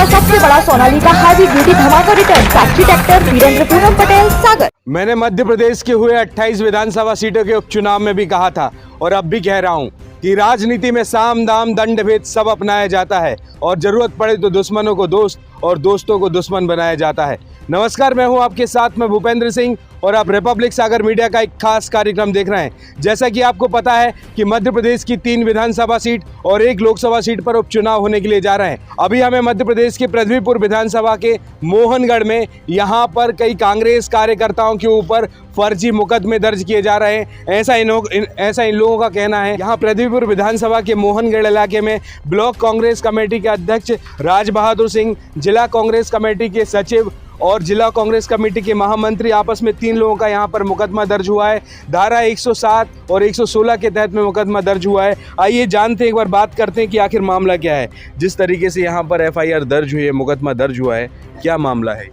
का सबसे बड़ा सोनालिका हाईवी ब्यूटी धमाका रिटर्न। साक्षी ट्रैक्टर, वीरेंद्र पूनम पटेल, सागर। मैंने मध्य प्रदेश के हुए 28 विधानसभा सीटों के उपचुनाव में भी कहा था और अब भी कह रहा हूं कि राजनीति में साम दाम दंड भेद सब अपनाया जाता है और जरूरत पड़े तो दुश्मनों को दोस्त और दोस्तों को दुश्मन बनाया जाता है। नमस्कार, मैं हूं आपके साथ में भूपेंद्र सिंह और आप रिपब्लिक सागर मीडिया का एक खास कार्यक्रम देख रहे हैं। जैसा कि आपको पता है कि मध्य प्रदेश की 3 विधानसभा सीट और 1 लोकसभा सीट पर उपचुनाव होने के लिए जा रहे हैं। अभी हमें मध्य प्रदेश के पृथ्वीपुर विधानसभा के मोहनगढ़ में यहाँ पर कई कांग्रेस कार्यकर्ताओं के ऊपर फर्जी मुकदमे दर्ज किए जा रहे हैं, ऐसा इन लोगों का कहना है। यहाँ पृथ्वीपुर विधानसभा के मोहनगढ़ इलाके में ब्लॉक कांग्रेस कमेटी के अध्यक्ष राज बहादुर सिंह, जिला कांग्रेस कमेटी के सचिव और जिला कांग्रेस कमेटी के महामंत्री, आपस में 3 लोगों का यहाँ पर मुकदमा दर्ज हुआ है। धारा 107 और 116 के तहत में मुकदमा दर्ज हुआ है। आइए जानते हैं, एक बार बात करते हैं कि आखिर मामला क्या है। जिस तरीके से यहाँ पर FIR दर्ज हुई है, मुकदमा दर्ज हुआ है, क्या मामला है?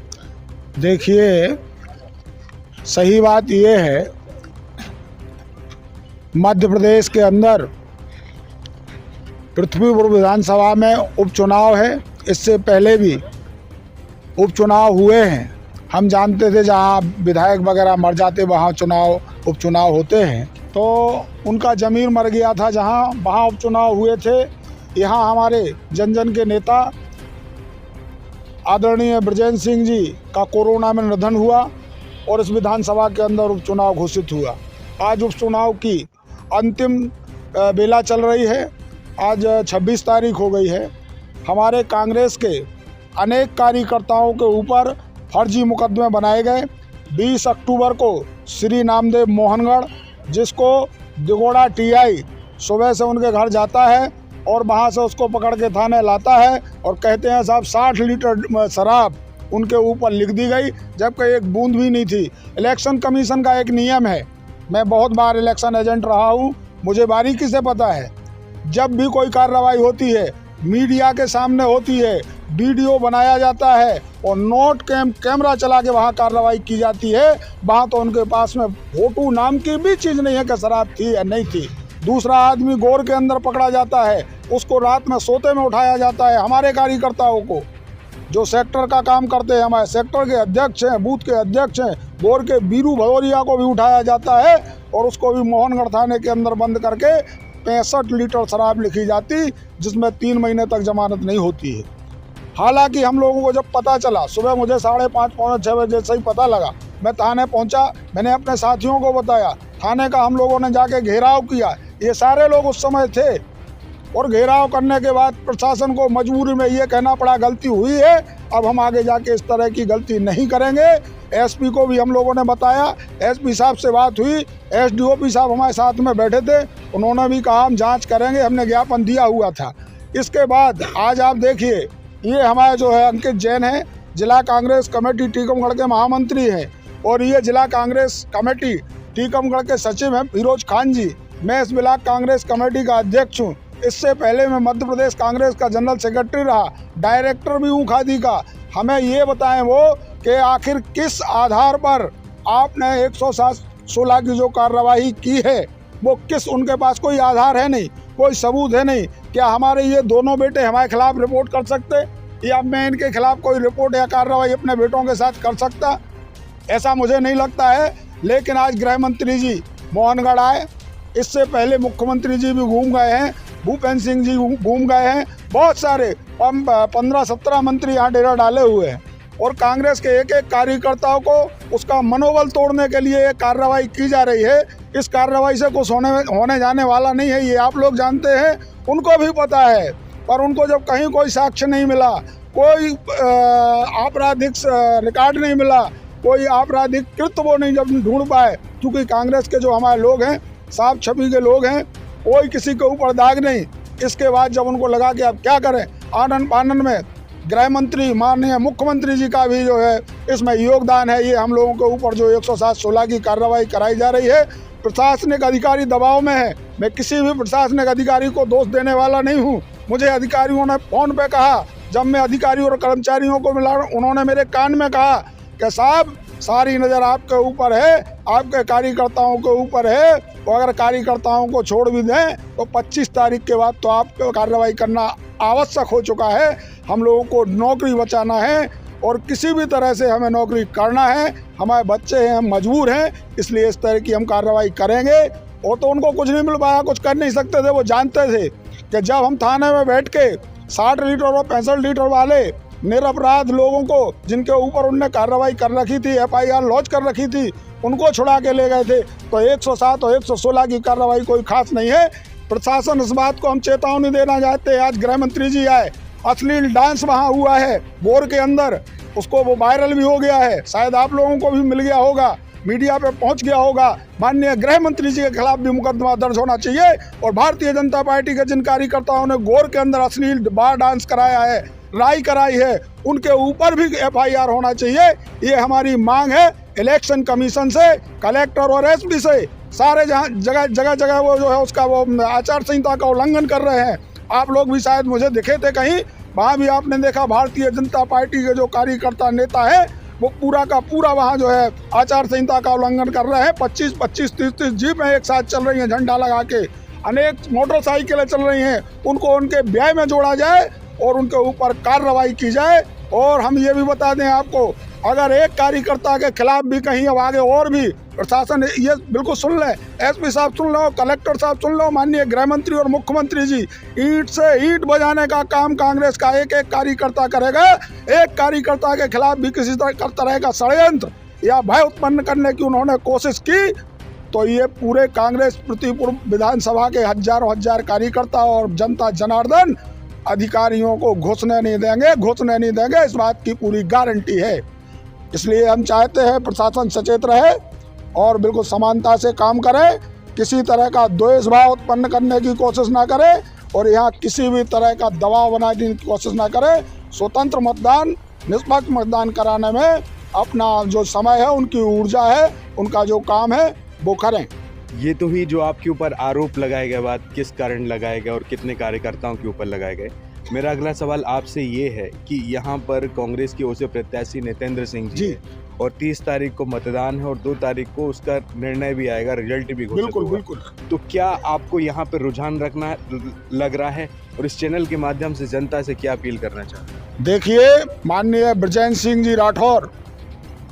देखिए, सही बात यह है, मध्य प्रदेश के अंदर पृथ्वीपुर विधानसभा में उपचुनाव है। इससे पहले भी उपचुनाव हुए हैं। हम जानते थे जहाँ विधायक वगैरह मर जाते वहाँ उपचुनाव होते हैं, तो उनका ज़मीर मर गया था जहाँ वहाँ उपचुनाव हुए थे। यहाँ हमारे जन जन के नेता आदरणीय ब्रजेंद्र सिंह जी का कोरोना में निधन हुआ और इस विधानसभा के अंदर उपचुनाव घोषित हुआ। आज उपचुनाव की अंतिम बेला चल रही है। आज 26 तारीख हो गई है। हमारे कांग्रेस के अनेक कार्यकर्ताओं के ऊपर फर्जी मुकदमे बनाए गए। 20 अक्टूबर को श्री नामदेव मोहनगढ़, जिसको दिगोड़ा TI सुबह से उनके घर जाता है और वहाँ से उसको पकड़ के थाने लाता है और कहते हैं साहब 60 लीटर शराब उनके ऊपर लिख दी गई, जबकि एक बूंद भी नहीं थी। इलेक्शन कमीशन का एक नियम है, मैं बहुत बार इलेक्शन एजेंट रहा हूँ, मुझे बारीकी से पता है, जब भी कोई कार्रवाई होती है मीडिया के सामने होती है, वीडियो बनाया जाता है और कैमरा चला के वहाँ कार्रवाई की जाती है। वहाँ तो उनके पास में फोटो नाम की भी चीज़ नहीं है कि शराब थी या नहीं थी। दूसरा आदमी गोर के अंदर पकड़ा जाता है, उसको रात में सोते में उठाया जाता है। हमारे कार्यकर्ताओं को जो सेक्टर का काम करते हैं, हमारे सेक्टर के अध्यक्ष हैं, बूथ के अध्यक्ष हैं, गोर के बीरू भदौरिया को भी उठाया जाता है और उसको भी मोहनगढ़ थाने के अंदर बंद करके 65 लीटर शराब लिखी जाती, जिसमें 3 महीने तक जमानत नहीं होती है। हालांकि हम लोगों को जब पता चला, सुबह मुझे 5:30 पौने 6 बजे से ही पता लगा, मैं थाने पहुंचा, मैंने अपने साथियों को बताया, थाने का हम लोगों ने जाके घेराव किया। ये सारे लोग उस समय थे और घेराव करने के बाद प्रशासन को मजबूरी में ये कहना पड़ा गलती हुई है, अब हम आगे जाके इस तरह की गलती नहीं करेंगे। SP को भी हम लोगों ने बताया, SP साहब से बात हुई, SDOP साहब हमारे साथ में बैठे थे, उन्होंने भी कहा हम जांच करेंगे, हमने ज्ञापन दिया हुआ था। इसके बाद आज आप देखिए, ये हमारे जो है अंकित जैन है, जिला कांग्रेस कमेटी टीकमगढ़ के महामंत्री हैं, और ये जिला कांग्रेस कमेटी टीकमगढ़ के सचिव हैं फिरोज खान जी। मैं इस ब्लॉक कांग्रेस कमेटी का अध्यक्ष हूँ। इससे पहले मैं मध्य प्रदेश कांग्रेस का जनरल सेक्रेटरी रहा, डायरेक्टर भी हूँ खादी का। हमें ये बताएं वो कि आखिर किस आधार पर आपने 116 की जो कार्रवाई की है, वो किस, उनके पास कोई आधार है नहीं, कोई सबूत है नहीं। क्या हमारे ये दोनों बेटे हमारे खिलाफ रिपोर्ट कर सकते, या मैं इनके खिलाफ कोई रिपोर्ट या कार्रवाई अपने बेटों के साथ कर सकता? ऐसा मुझे नहीं लगता है। लेकिन आज गृह मंत्री जी मोहनगढ़ आए, इससे पहले मुख्यमंत्री जी भी घूम गए हैं, भूपेंद्र सिंह जी घूम गए हैं, बहुत सारे 15-17 मंत्री यहाँ डेरा डाले हुए हैं और कांग्रेस के एक कार्यकर्ताओं को उसका मनोबल तोड़ने के लिए ये कार्रवाई की जा रही है। इस कार्रवाई से कुछ होने जाने वाला नहीं है, ये आप लोग जानते हैं, उनको भी पता है। पर उनको जब कहीं कोई साक्ष्य नहीं मिला, कोई आपराधिक रिकॉर्ड नहीं मिला, कोई आपराधिक कृत्य वो नहीं जब ढूंढ पाए, क्योंकि कांग्रेस के जो हमारे लोग हैं, साफ छवि के लोग हैं, कोई किसी के ऊपर दाग नहीं। इसके बाद जब उनको लगा कि अब क्या करें, आनन पानन में गृह मंत्री माननीय मुख्यमंत्री जी का भी जो है इसमें योगदान है। ये हम लोगों के ऊपर जो 107-16 की कार्रवाई कराई जा रही है, प्रशासनिक अधिकारी दबाव में है। मैं किसी भी प्रशासनिक अधिकारी को दोष देने वाला नहीं हूँ। मुझे अधिकारियों ने फ़ोन पे कहा, जब मैं अधिकारियों और कर्मचारियों को मिला, उन्होंने मेरे कान में कहा कि साहब सारी नज़र आपके ऊपर है, आपके कार्यकर्ताओं के ऊपर है, तो अगर कार्यकर्ताओं को छोड़ भी दें तो 25 तारीख के बाद तो आपको कार्रवाई करना आवश्यक हो चुका है। हम लोगों को नौकरी बचाना है और किसी भी तरह से हमें नौकरी करना है। हमारे बच्चे हैं, हम मजबूर हैं, इसलिए इस तरह की हम कार्रवाई करेंगे। और तो उनको कुछ नहीं मिल पाया, कुछ कर नहीं सकते थे। वो जानते थे कि जब हम थाने में बैठ के 60 लीटर और 65 लीटर वाले निरपराध लोगों को, जिनके ऊपर उनने कार्रवाई कर रखी थी, FIR लॉन्च कर रखी थी, उनको छुड़ा के ले गए थे, तो 107 और 116 की कार्रवाई कोई खास नहीं है। प्रशासन इस बात को हम चेतावनी देना चाहते हैं। आज गृह मंत्री जी आए, अश्लील डांस वहाँ हुआ है बोर के अंदर, उसको वो वायरल भी हो गया है, शायद आप लोगों को भी मिल गया होगा, मीडिया पे पहुंच गया होगा। माननीय गृह मंत्री जी के खिलाफ भी मुकदमा दर्ज होना चाहिए। और भारतीय जनता पार्टी के जिन कार्यकर्ताओं ने गोर के अंदर अश्लील बार डांस कराया है, राई कराई है, उनके ऊपर भी FIR होना चाहिए। ये हमारी मांग है इलेक्शन कमीशन से, कलेक्टर और SP से। सारे जगह जगह वो जो है उसका वो आचार संहिता का उल्लंघन कर रहे हैं। आप लोग भी शायद मुझे दिखे थे कहीं, वहाँ भी आपने देखा भारतीय जनता पार्टी के जो कार्यकर्ता नेता है वो पूरा का पूरा वहाँ जो है आचार संहिता का उल्लंघन कर रहे हैं। 25-25, 30-30 जीपें एक साथ चल रही हैं झंडा लगा के, अनेक मोटरसाइकिलें चल रही हैं, उनको उनके व्यय में जोड़ा जाए और उनके ऊपर कार्रवाई की जाए। और हम ये भी बता दें आपको, अगर एक कार्यकर्ता के खिलाफ भी कहीं अब आगे और भी प्रशासन ये बिल्कुल सुन लें, SP साहब सुन लो, कलेक्टर साहब सुन लो, माननीय गृह मंत्री और मुख्यमंत्री जी, ईंट से ईंट बजाने का काम कांग्रेस का एक एक कार्यकर्ता करेगा। एक कार्यकर्ता के खिलाफ भी किसी तरह का षड्यंत्र या भय उत्पन्न करने की उन्होंने कोशिश की तो ये पूरे कांग्रेस प्रतिपूर्व विधानसभा के हजारों हजार कार्यकर्ता और जनता जनार्दन अधिकारियों को घुसने नहीं देंगे, इस बात की पूरी गारंटी है। इसलिए हम चाहते हैं प्रशासन सचेत रहे और बिल्कुल समानता से काम करे, किसी तरह का द्वेष भाव उत्पन्न करने की कोशिश ना करे और यहाँ किसी भी तरह का दबाव बनाने की कोशिश ना करे। स्वतंत्र मतदान, निष्पक्ष मतदान कराने में अपना जो समय है, उनकी ऊर्जा है, उनका जो काम है वो करें। ये तो ही जो आपके ऊपर आरोप लगाए गए, बात किस कारण लगाए गए और कितने कार्यकर्ताओं के ऊपर लगाए गए। मेरा अगला सवाल आपसे ये है कि यहाँ पर कांग्रेस की ओर से प्रत्याशी नितेंद्र सिंह जी और 30 तारीख को मतदान है और 2 तारीख को उसका निर्णय भी आएगा, रिजल्ट भी घोषित होगा। बिल्कुल। तो क्या आपको यहाँ पर रुझान रखना लग रहा है और इस चैनल के माध्यम से जनता से क्या अपील करना चाहते हैं? देखिए, माननीय बृजेंद्र सिंह जी राठौर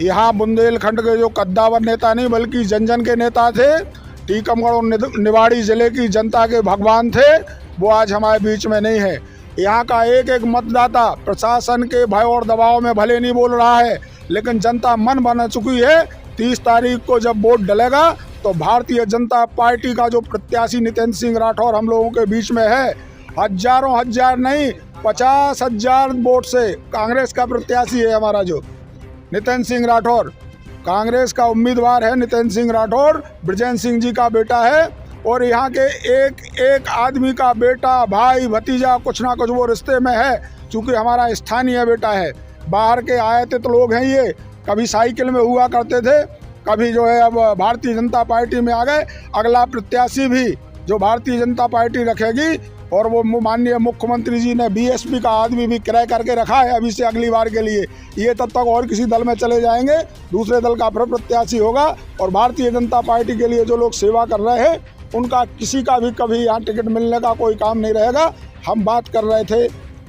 यहाँ बुंदेलखंड के जो कद्दावर नेता नहीं बल्कि जन के नेता थे, टीकमगढ़ और निवाड़ी जिले की जनता के भगवान थे, वो आज हमारे बीच में नहीं है। यहाँ का एक एक मतदाता प्रशासन के भय और दबाव में भले नहीं बोल रहा है, लेकिन जनता मन बना चुकी है। 30 तारीख को जब वोट डलेगा तो भारतीय जनता पार्टी का जो प्रत्याशी नितेंद्र सिंह राठौर हम लोगों के बीच में है, हजारों हजार नहीं 50,000 वोट से कांग्रेस का प्रत्याशी है हमारा जो नितेंद्र सिंह राठौर, कांग्रेस का उम्मीदवार है। नितेंद्र सिंह राठौर बृजेंद्र सिंह जी का बेटा है और यहाँ के एक एक आदमी का बेटा, भाई, भतीजा, कुछ ना कुछ वो रिश्ते में है, चूँकि हमारा स्थानीय बेटा है। बाहर के आयातित लोग हैं ये, कभी साइकिल में हुआ करते थे, कभी जो है अब भारतीय जनता पार्टी में आ गए। अगला प्रत्याशी भी जो भारतीय जनता पार्टी रखेगी और वो माननीय मुख्यमंत्री जी ने BSP का आदमी भी क्रय करके रखा है अभी से अगली बार के लिए। ये तब तक और किसी दल में चले जाएंगे, दूसरे दल का फिर प्रत्याशी होगा और भारतीय जनता पार्टी के लिए जो लोग सेवा कर रहे हैं उनका किसी का भी कभी यहाँ टिकट मिलने का कोई काम नहीं रहेगा। हम बात कर रहे थे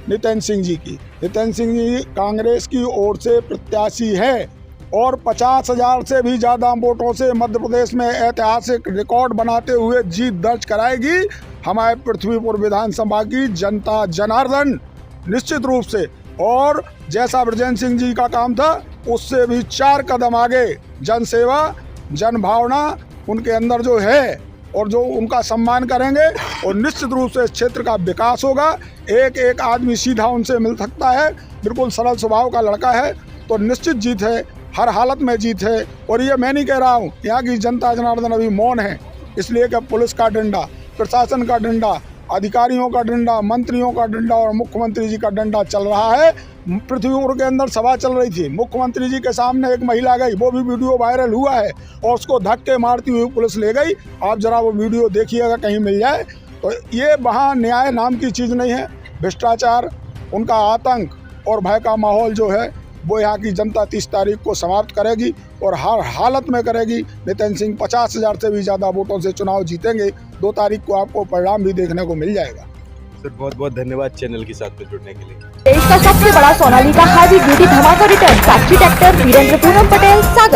नितेंद्र सिंह जी की। नितेंद्र सिंह जी कांग्रेस की ओर से प्रत्याशी है और 50,000 से भी ज़्यादा वोटों से मध्य प्रदेश में ऐतिहासिक रिकॉर्ड बनाते हुए जीत दर्ज कराएगी हमारे पृथ्वीपुर विधानसभा की जनता जनार्दन, निश्चित रूप से। और जैसा बृजेंद्र सिंह जी का काम था उससे भी 4 कदम आगे जन सेवा, जन भावना उनके अंदर जो है और जो उनका सम्मान करेंगे और निश्चित रूप से इस क्षेत्र का विकास होगा। एक एक आदमी सीधा उनसे मिल सकता है, बिल्कुल सरल स्वभाव का लड़का है, तो निश्चित जीत है, हर हालत में जीत है। और ये मैं नहीं कह रहा हूँ, यहाँ की जनता जनार्दन अभी मौन है, इसलिए कि पुलिस का डंडा, प्रशासन का डंडा, अधिकारियों का डंडा, मंत्रियों का डंडा और मुख्यमंत्री जी का डंडा चल रहा है। पृथ्वीपुर के अंदर सभा चल रही थी, मुख्यमंत्री जी के सामने एक महिला गई, वो भी वीडियो वायरल हुआ है और उसको धक्के मारती हुई पुलिस ले गई। आप जरा वो वीडियो देखिएगा, कहीं मिल जाए। तो ये वहाँ न्याय नाम की चीज़ नहीं है, भ्रष्टाचार, उनका आतंक और भय का माहौल जो है वो यहाँ की जनता 30 तारीख को समाप्त करेगी और हर हालत में करेगी। नितिन सिंह 50,000 से भी ज़्यादा वोटों से चुनाव जीतेंगे। 2 तारीख को आपको परिणाम भी देखने को मिल जाएगा। सर बहुत बहुत धन्यवाद चैनल के साथ में जुड़ने के लिए। देश का सबसे बड़ा सोनालिका हाईब्रिड ब्यूटी धमाका रिटर्न। साक्षी ट्रैक्टर, वीरेंद्र पूनम पटेल, सागर।